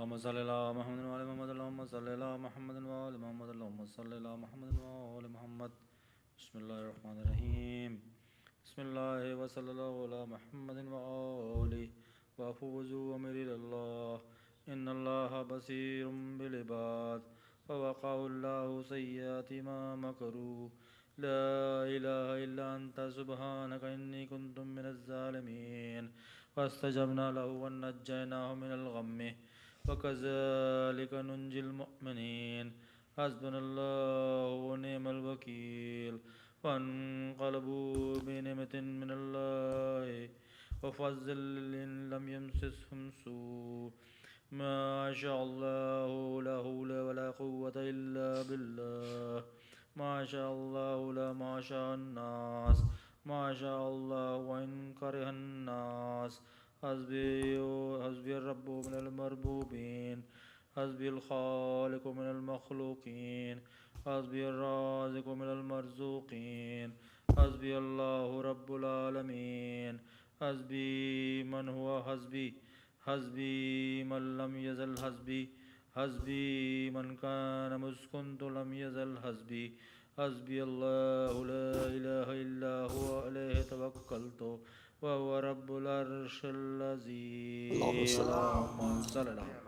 اللهم صل على محمد وعلى محمد اللهم صل على محمد وعلى محمد اللهم صل على محمد وعلى محمد بسم الله الرحمن الرحيم بسم الله وصلى الله على محمد وآله وفوزوا أمر الله إن الله بصير بالعباد فوقاه الله سيئات ما مكروا لا إله إلا أنت سبحانك إني كنت من الظالمين فاستجبنا له ونجيناه من الغم وكذلك ننجي المؤمنين حسبنا الله ونعم الوكيل فانقلبوا بنعمة من الله وفضل لم يمسسهم سوء ما شاء الله لا حول ولا قوة إلا بالله ما شاء الله لا ما شاء الناس ما شاء الله وإن كره الناس حسبي الرب من المربوبين حسبي الخالق من المخلوقين حسبي الرازق من المرزوقين حسبي الله رب العالمين حسبي من هو حسبي حسبي من لم يزل حسبي حسبي من كان مسكنت لم يزل حسبي حسبي الله لا إله إلا هو عليه توكلت وهو رب العرش العظيم اللهم صل على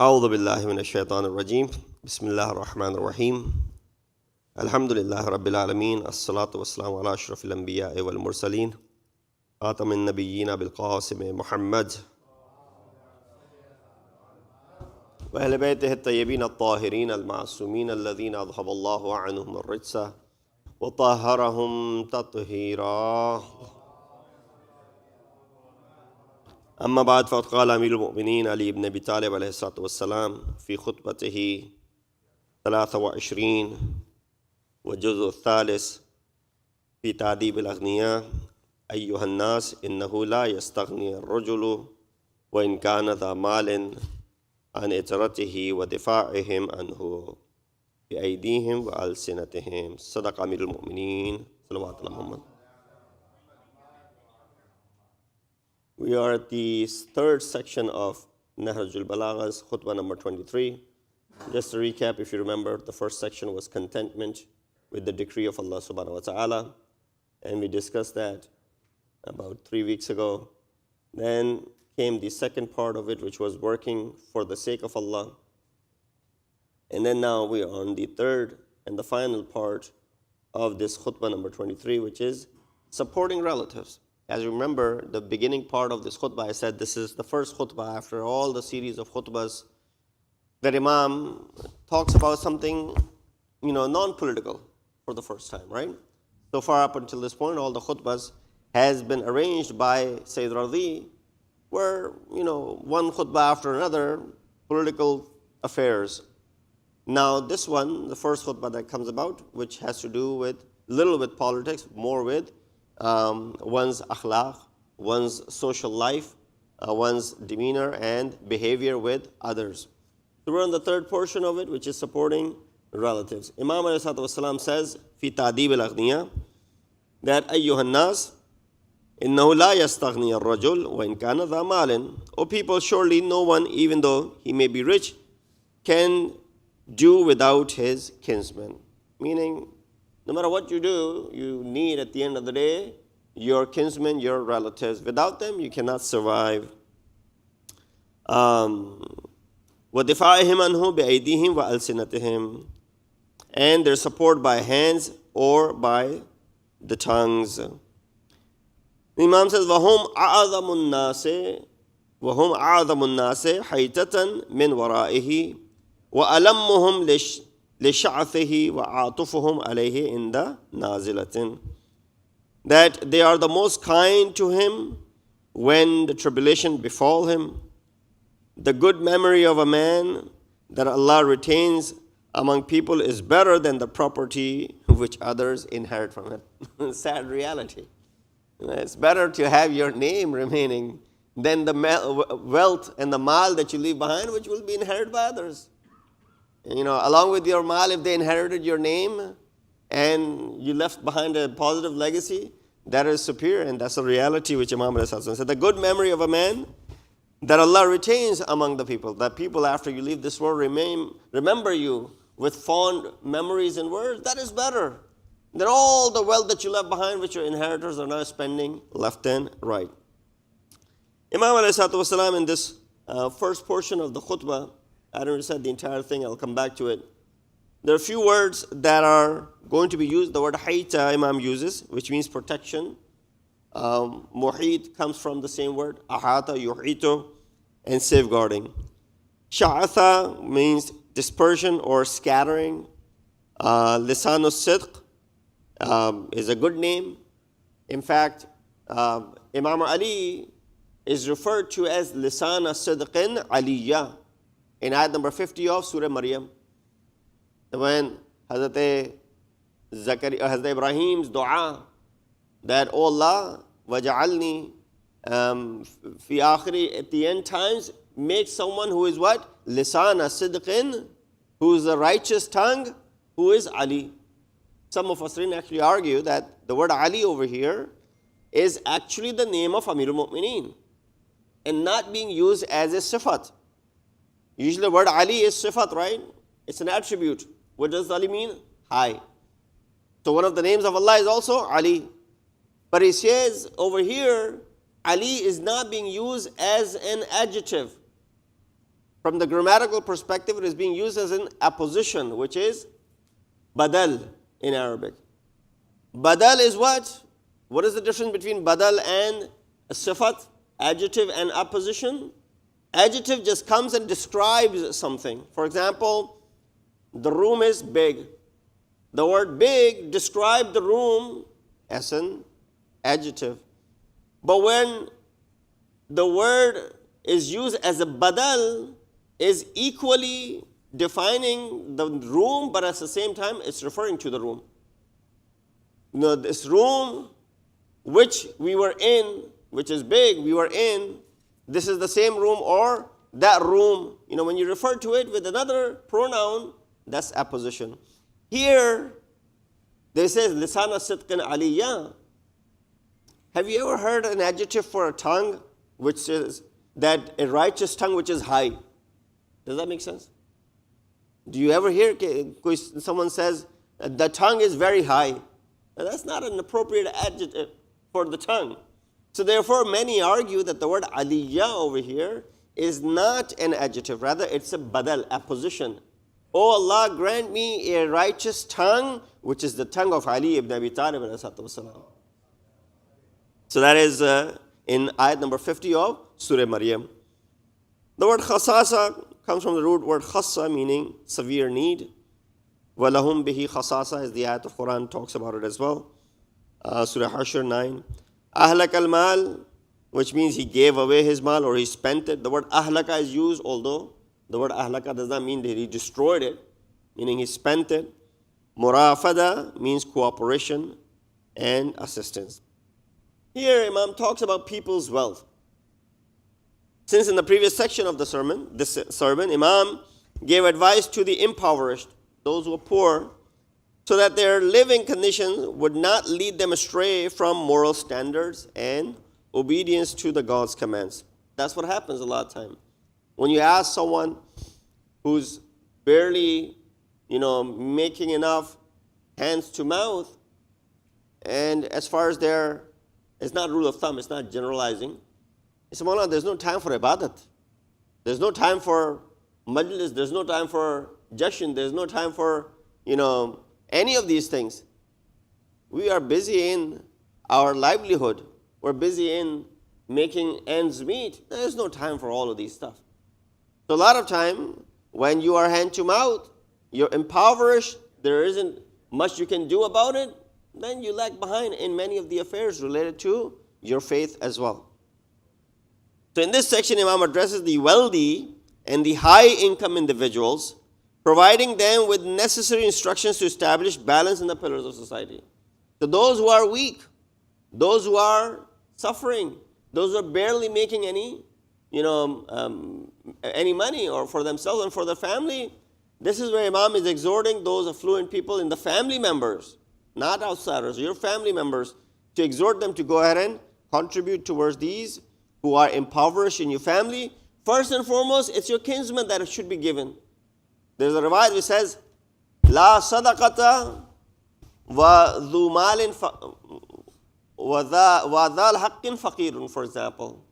أعوذ بالله من الشيطان الرجيم بسم الله الرحمن الرحيم الحمد لله رب العالمين الصلاة والسلام على أشرف الأنبياء والمرسلين خاتم النبيين بالقاسم محمد وأهل بيته الطيبين الطاهرين المعصومين الذين أذهب الله عنهم الرجس وطهرهم تطهيرا أما بعد فقد قال أمير المؤمنين علي بن أبي طالب عليه الصلاة والسلام في خطبته 23 والجزء الثالث في تأديب الأغنياء أيها الناس إنه لا يستغني الرجل وإن كان ذا مال عن إترته ودفاعهم عنه بأيديهم وألسنتهم صدق أمير المؤمنين صلوات الله محمد. We are at the third section of Nahj al-Balagha's khutbah number 23. Just to recap, if you remember, the first section was contentment with the decree of Allah subhanahu wa ta'ala. And we discussed that about 3 weeks ago. Then came the second part of it, which was working for the sake of Allah. And then now we are on the third and the final part of this khutbah number 23, which is supporting relatives. As you remember, the beginning part of this khutbah, I said this is the first khutbah after all the series of khutbahs that Imam talks about something, non-political for the first time, right? So far up until this point, all the khutbahs has been arranged by Syed Rizwan, where, one khutbah after another, political affairs. Now this one, the first khutbah that comes about, which has to do with little with politics, more with one's akhlaq, one's social life, one's demeanor and behavior with others. So we're on the third portion of it, which is supporting relatives. Imam ﷺ says, fi ta'dib al-aghniya, that ayyuhan nas, innahu la yastaghni ar-rajul wa in kana dha malin. O people, surely no one, even though he may be rich, can do without his kinsman. Meaning, no matter what you do, you need at the end of the day your kinsmen, your relatives. Without them, you cannot survive. وَدِفَاعِهِمْ عَنْهُ بِأَيْدِيهِمْ وَأَلْسِنَتِهِمْ. And their support by hands or by the tongues. The Imam says, وَهُمْ أَعْظَمُ النَّاسِ حَيْتَةً مِنْ وَرَائِهِ وَأَلَمُّهُمْ لِشَعْثِهِ وَعَاطُفُهُمْ عَلَيْهِ عِنْدَ نَازِلَةٍ. that they are the most kind to him when the tribulation befall him. The good memory of a man that Allah retains among people is better than the property which others inherit from it. Sad reality. It's better to have your name remaining than the wealth and the mal that you leave behind, which will be inherited by others. And, along with your mal, if they inherited your name and you left behind a positive legacy, that is superior, and that's a reality which Imam al-Hasan said. The good memory of a man that Allah retains among the people, that people after you leave this world remember you with fond memories and words, that is better than all the wealth that you left behind, which your inheritors are now spending left and right. Imam al-Hasan in this first portion of the khutbah, I don't recite the entire thing, I'll come back to it. There are a few words that are going to be used. The word hayta Imam uses, which means protection. Muhit comes from the same word, ahata, yuhito, and safeguarding. Sha'atha means dispersion or scattering. Lisanu sidq is a good name. In fact, Imam Ali is referred to as Lisana Sidqin Aliyah in ayat number 50 of Surah Maryam. When Hazrat Ibrahim's dua that, "Oh Allah, waj'alni fi akhiri," at the end times, make someone who is what? Lisana sidqin, who is a righteous tongue, who is Ali. Some of us actually argue that the word Ali over here is actually the name of Amir al-Mu'mineen and not being used as a sifat. Usually the word Ali is sifat, right? It's an attribute. What does Ali mean? High. So one of the names of Allah is also Ali. But he says over here, Ali is not being used as an adjective. From the grammatical perspective, it is being used as an apposition, which is badal in Arabic. Badal is what? What is the difference between badal and a sifat, adjective and apposition? Adjective just comes and describes something. For example, the room is big. The word big describes the room as an adjective. But when the word is used as a badal, is equally defining the room, but at the same time it's referring to the room. This room which we were in, which is big, we were in, this is the same room, or that room. When you refer to it with another pronoun, that's apposition. Here, they say, Lisana Sidqin Aliyah. Have you ever heard an adjective for a tongue, which is that a righteous tongue which is high? Does that make sense? Do you ever hear someone says, the tongue is very high? Now, that's not an appropriate adjective for the tongue. So therefore, many argue that the word Aliyah over here is not an adjective. Rather, it's a badal, apposition. Oh Allah, grant me a righteous tongue, which is the tongue of Ali ibn Abi Talib. So that is in ayat number 50 of Surah Maryam. The word khasasa comes from the root word khassa, meaning severe need. وَلَهُمْ بِهِ khasasa is the ayat of Quran talks about it as well. Surah Hashr 9. Ahlak al-mal, which means he gave away his mal or he spent it. The word ahlaka is used, although the word ahlaka does not mean that he destroyed it, meaning he spent it. Murafada means cooperation and assistance. Here Imam talks about people's wealth. Since in the previous section of the sermon, Imam gave advice to the impoverished, those who are poor, so that their living conditions would not lead them astray from moral standards and obedience to the God's commands. That's what happens a lot of time. When you ask someone who's barely, making enough hands to mouth, and as far as it's not rule of thumb, it's not generalizing. It's Maulana, there's no time for ibadat. There's no time for majlis, there's no time for jashan, there's no time for, any of these things. We are busy in our livelihood. We're busy in making ends meet. There's no time for all of these stuff. So a lot of time, when you are hand to mouth, you're impoverished, there isn't much you can do about it, then you lag behind in many of the affairs related to your faith as well. So in this section, Imam addresses the wealthy and the high-income individuals, providing them with necessary instructions to establish balance in the pillars of society. So those who are weak, those who are suffering, those who are barely making any money or for themselves and for their family, this is where Imam is exhorting those affluent people in the family members, not outsiders, your family members, to exhort them to go ahead and contribute towards these who are impoverished in your family. First and foremost, it's your kinsmen that it should be given. There's a riwayat which says, La sadaqata wa dhu malin wa dhal haqqin faqirun, for example.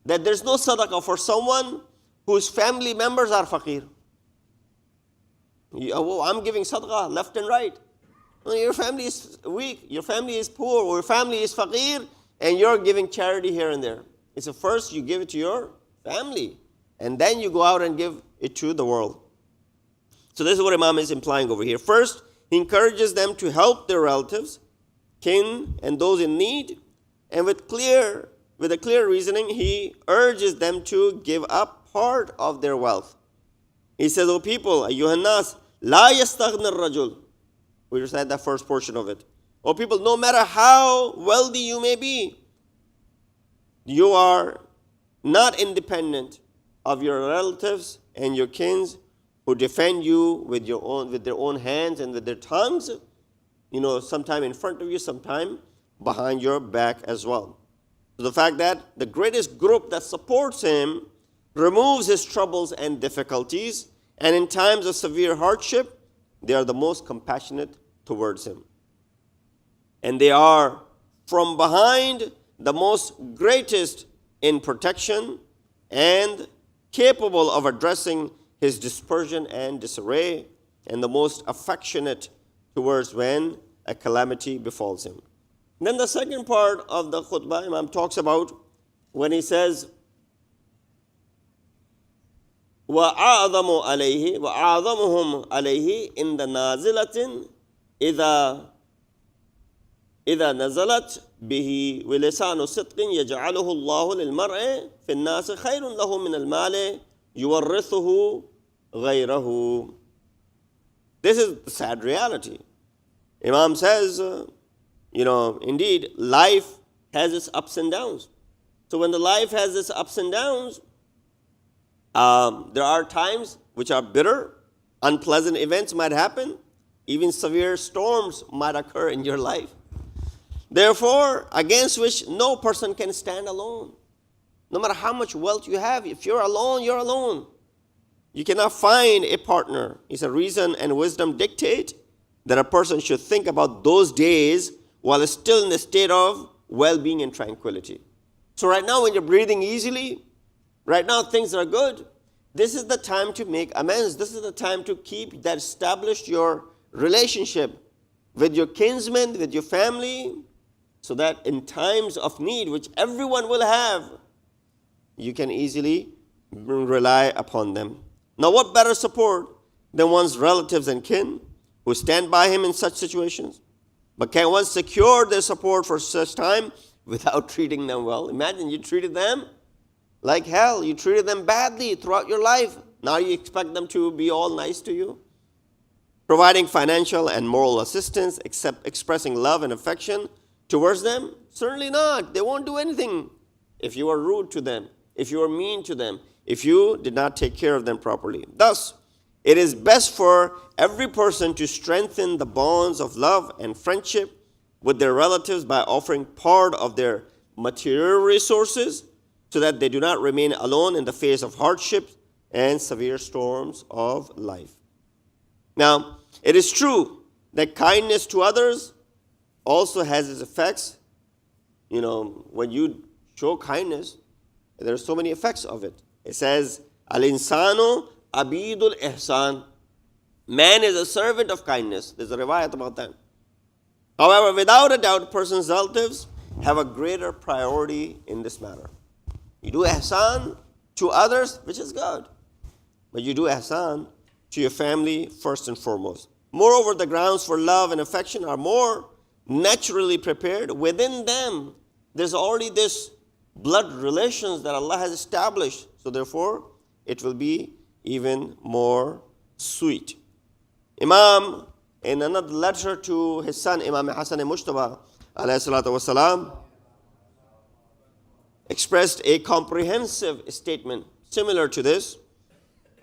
That there's no sadaqah for someone whose family members are faqir. I'm giving sadaqah left and right. Your family is weak, your family is poor, or your family is faqir, and you're giving charity here and there. It's a first you give it to your family, and then you go out and give it to the world. So this is what Imam is implying over here. First, he encourages them to help their relatives, kin, and those in need, and with a clear reasoning, he urges them to give up part of their wealth. He says, O people, ayyuhan nas, la yastaghni ar-rajul. We recite that first portion of it. O people, no matter how wealthy you may be, you are not independent of your relatives and your kins who defend you with their own hands and with their tongues, sometime in front of you, sometime behind your back as well. So the fact that the greatest group that supports him removes his troubles and difficulties, and in times of severe hardship, they are the most compassionate towards him. And they are from behind the most greatest in protection and capable of addressing his dispersion and disarray, and the most affectionate towards when a calamity befalls him. Then the second part of the khutbah, Imam talks about when he says, وَأَعْظَمُ عَلَيْهِ وَأَعْظَمُهُمْ عَلَيْهِ إِنَّ نَازِلَةٍ إِذَا نزلت به ولسان صدق يجعله الله للمرء في الناس خير له من المال يورثه غيره. This is the sad reality. Imam says, indeed, life has its ups and downs. So when the life has its ups and downs, there are times which are bitter, unpleasant events might happen, even severe storms might occur in your life. Therefore, against which no person can stand alone. No matter how much wealth you have, if you're alone, you're alone. You cannot find a partner. It's a reason and wisdom dictate that a person should think about those days while still in a state of well-being and tranquility. So right now when you're breathing easily, right now things are good, this is the time to make amends. This is the time to keep that established your relationship with your kinsmen, with your family, so that in times of need, which everyone will have, you can easily rely upon them. Now, what better support than one's relatives and kin who stand by him in such situations? But can one secure their support for such time without treating them well? Imagine you treated them like hell. You treated them badly throughout your life. Now you expect them to be all nice to you? Providing financial and moral assistance, except expressing love and affection towards them? Certainly not. They won't do anything if you are rude to them, if you are mean to them, if you did not take care of them properly. Thus, it is best for every person to strengthen the bonds of love and friendship with their relatives by offering part of their material resources so that they do not remain alone in the face of hardship and severe storms of life. Now, it is true that kindness to others also has its effects. When you show kindness, there are so many effects of it. It says, Al-insanu abidul ihsan. Man is a servant of kindness. There's a riwayat about that. However, without a doubt, a person's relatives have a greater priority in this matter. You do ihsan to others, which is good. But you do ihsan to your family first and foremost. Moreover, the grounds for love and affection are more naturally prepared. Within them, there's already this blood relations that Allah has established. So therefore, it will be even more sweet. Imam, in another letter to his son, Imam Hassan al-Mujtaba, alayhi salatu wasalam, expressed a comprehensive statement similar to this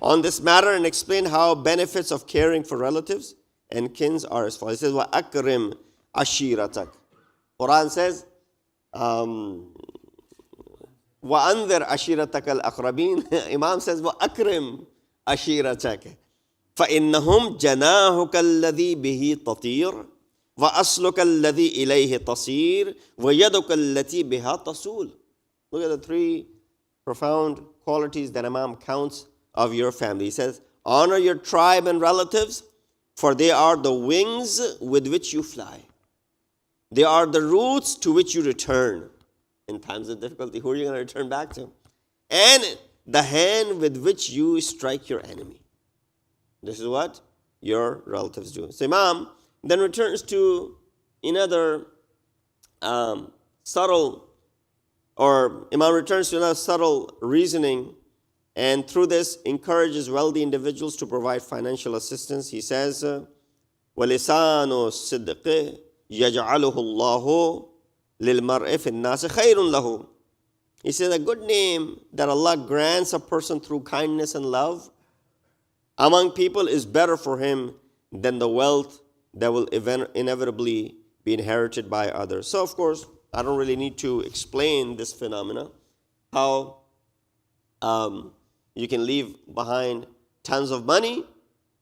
on this matter and explained how benefits of caring for relatives and kins are as follows. He says, وَأَكْرِمْ عَشِيرَتَكَ. Quran says, وَأَنذِرْ عَشِيرَتَكَ الْأَقْرَبِينَ. Imam says, وَأَكْرِمْ عَشِيرَتَكَ فَإِنَّهُمْ جَنَاهُكَ الَّذِي بِهِ تَطِيرُ وَأَصْلُكَ الَّذِي إِلَيْهِ تَصِيرُ وَيَدُكَ الَّتِي بِهَا تَصُولُ. Look at the three profound qualities that Imam counts of your family. He says, honor your tribe and relatives, for they are the wings with which you fly. They are the roots to which you return. In times of difficulty, who are you going to return back to? And the hand with which you strike your enemy. This is what your relatives do. So Imam then returns to another Imam returns to another subtle reasoning, and through this encourages wealthy individuals to provide financial assistance. He says, وَلِسَانُ الصِّدْقِ يَجْعَلُهُ اللَّهُ لِلْمَرْءِ فِي النَّاسِ خَيْرٌ لَهُ. He says, a good name that Allah grants a person through kindness and love among people is better for him than the wealth that will inevitably be inherited by others. So, of course, I don't really need to explain this phenomena, how you can leave behind tons of money,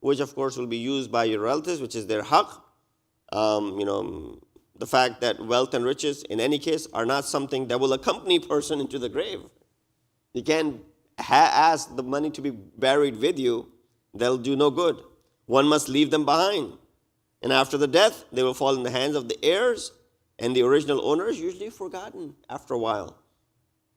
which of course will be used by your relatives, which is their haqq. The fact that wealth and riches, in any case, are not something that will accompany a person into the grave. You can't ask the money to be buried with you. They'll do no good. One must leave them behind. And after the death, they will fall in the hands of the heirs, and the original owner is usually forgotten after a while.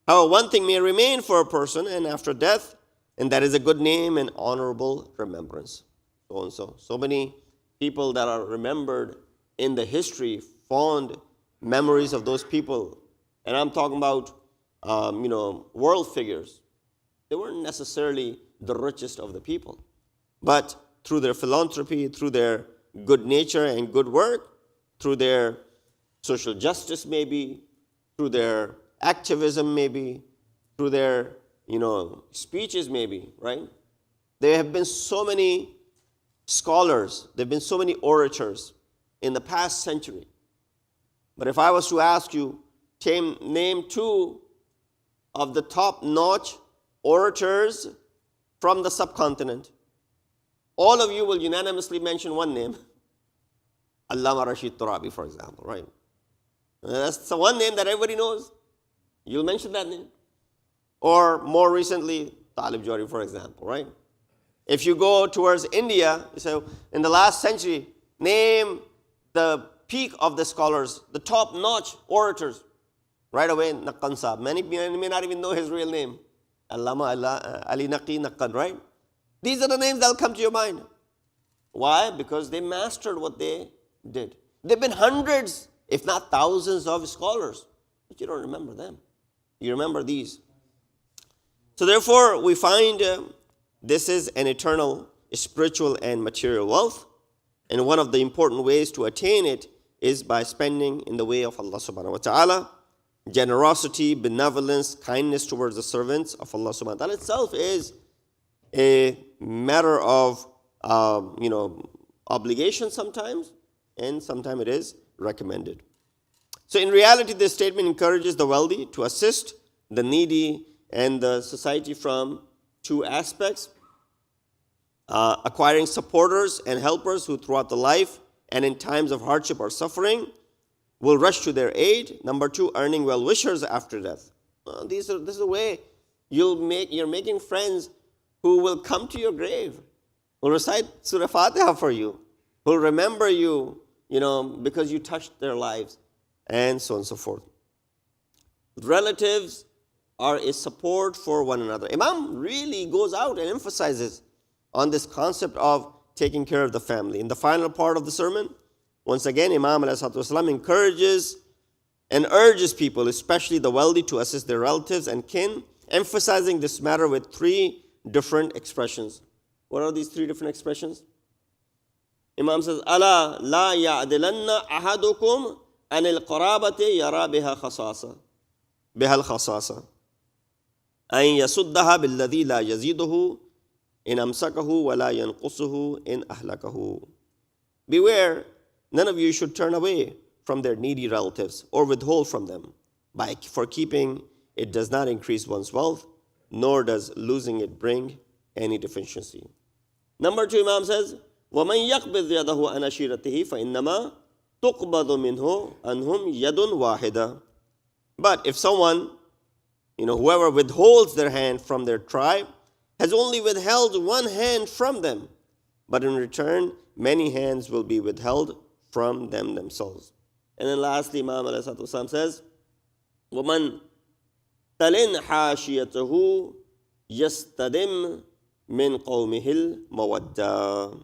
However, one thing may remain for a person and after death, and that is a good name and honorable remembrance. So and so. So many people that are remembered in the history, fond memories of those people. And I'm talking about, world figures. They weren't necessarily the richest of the people. But through their philanthropy, through their good nature and good work, through their social justice maybe, through their activism maybe, through their, speeches maybe, right? There have been so many scholars, there have been so many orators in the past century. But if I was to ask you, name two of the top-notch orators from the subcontinent, all of you will unanimously mention one name. Allama Rashid Turabi, for example, right? That's the one name that everybody knows. You'll mention that name. Or more recently, Talib Jawhari, for example, right? If you go towards India, you say, in the last century, name the peak of the scholars, the top-notch orators. Right away, Naqan Saab. Many may not even know his real name. Allama Ali Naqi Naqan, right? These are the names that will come to your mind. Why? Because they mastered what they did. There have been hundreds, if not thousands of scholars, but you don't remember them. You remember these. So therefore, we find this is an eternal spiritual and material wealth. And one of the important ways to attain it is by spending in the way of Allah subhanahu wa ta'ala. Generosity, benevolence, kindness towards the servants of Allah subhanahu wa ta'ala itself is a matter of, obligation sometimes, and sometimes it is recommended. So in reality, this statement encourages the wealthy to assist the needy and the society from two aspects. Acquiring supporters and helpers who throughout the life and in times of hardship or suffering will rush to their aid. Number two, earning well-wishers after death. This is the way you're making friends who will come to your grave, will recite Surah Fatiha for you, will remember you, because you touched their lives, and so on and so forth. Relatives are a support for one another. Imam really goes out and emphasizes on this concept of taking care of the family. In the final part of the sermon, Once again, Imam ﷺ encourages and urges people, especially the wealthy, to assist their relatives and kin, emphasizing this matter with three different expressions. What are these three different expressions? Imam says, "Ala la ya'dilanna ahadukum anil qarabati yara biha khasasa, bihal khasasa, an yasuddaha billadhi la yaziduhu in amsakahu wa la yanqusuhu in ahlakahu." Beware, none of you should turn away from their needy relatives or withhold from them. For keeping it does not increase one's wealth, nor does losing it bring any deficiency. Number two, Imam says, وَمَنْ يَقْبِضْ يَدَهُ عَنْ عَشِيرَتِهِ فَإِنَّمَا تُقْبَضُ مِنْهُ أَنْهُمْ يَدٌ وَاحِدًا. But if someone, whoever withholds their hand from their tribe, has only withheld one hand from them, but in return, many hands will be withheld from them themselves. And then lastly, Imam ﷺ says, وَمَنْ تَلِنْ حَاشِيَتَهُ يَسْتَدِمْ مِنْ قَوْمِهِ الْمَوَدَّةِ.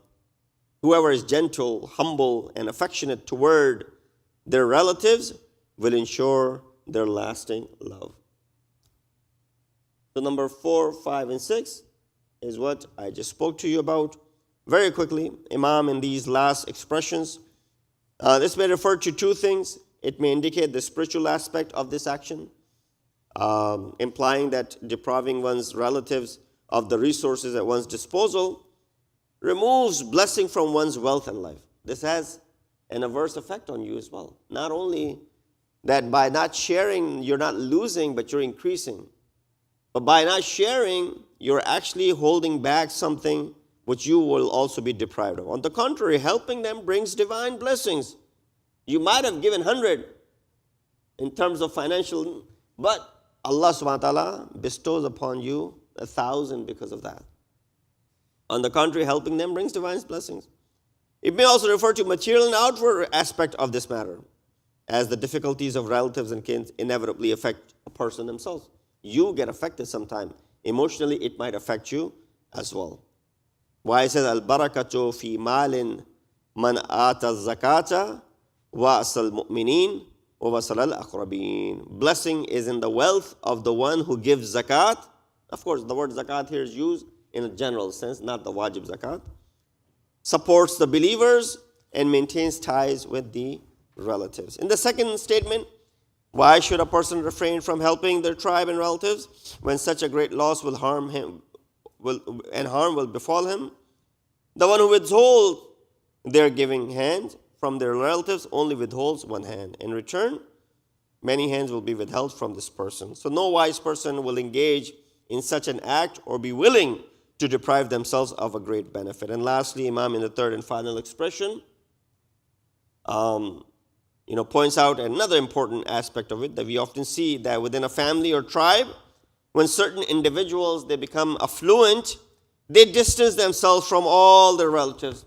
Whoever is gentle, humble, and affectionate toward their relatives will ensure their lasting love. So number 4, 5, and 6 is what I just spoke to you about. Very quickly, Imam in these last expressions, this may refer to two things. It may indicate the spiritual aspect of this action, implying that depriving one's relatives of the resources at one's disposal removes blessing from one's wealth and life. This has an adverse effect on you as well. Not only that by not sharing, you're not losing, but you're increasing. But by not sharing, you're actually holding back something which you will also be deprived of. On the contrary, helping them brings divine blessings. You might have given 100 in terms of financial, but Allah subhanahu wa ta'ala bestows upon you 1,000 because of that. On the contrary, helping them brings divine blessings. It may also refer to material and outward aspect of this matter, as the difficulties of relatives and kin inevitably affect a person themselves. You get affected sometime. Emotionally, it might affect you as well. Why it says, "Al-barakatu fi malin man ata zakata wa asal mu'minin wa wasal al-aqrabin." Blessing is in the wealth of the one who gives zakat. Of course, the word zakat here is used in a general sense, not the wajib zakat. Supports the believers and maintains ties with the relatives. In the second statement, why should a person refrain from helping their tribe and relatives when such a great loss will harm him and harm will befall him? The one who withholds their giving hand from their relatives only withholds one hand. In return, many hands will be withheld from this person. So no wise person will engage in such an act or be willing to deprive themselves of a great benefit. And lastly, Imam in the third and final expression, points out another important aspect of it, that we often see that within a family or tribe, when certain individuals, they become affluent, they distance themselves from all their relatives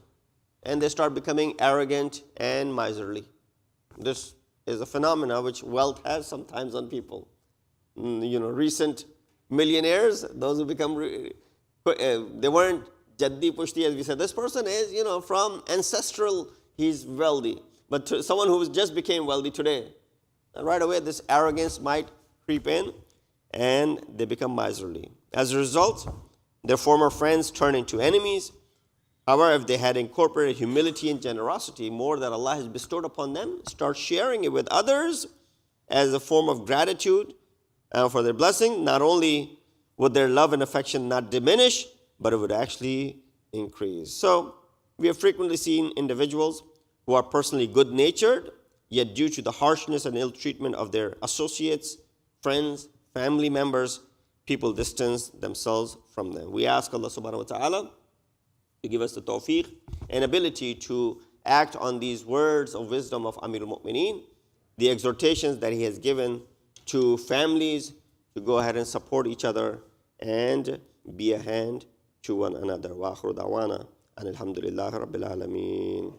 and they start becoming arrogant and miserly. This is a phenomena which wealth has sometimes on people. Recent millionaires, those who become, they weren't jaddi pushti, as we said. This person is, from ancestral, he's wealthy. But someone who just became wealthy today, right away this arrogance might creep in and they become miserly. As a result, their former friends turn into enemies. However, if they had incorporated humility and generosity, more that Allah has bestowed upon them, start sharing it with others as a form of gratitude for their blessing, not only would their love and affection not diminish, but it would actually increase. So, we have frequently seen individuals who are personally good-natured, yet due to the harshness and ill treatment of their associates, friends, family members, people distance themselves from them. We ask Allah subhanahu wa ta'ala to give us the tawfiq and ability to act on these words of wisdom of Amirul Mu'mineen, the exhortations that he has given to families to go ahead and support each other and be a hand to one another. Wa akhiru da'wana and alhamdulillahi rabbil alameen.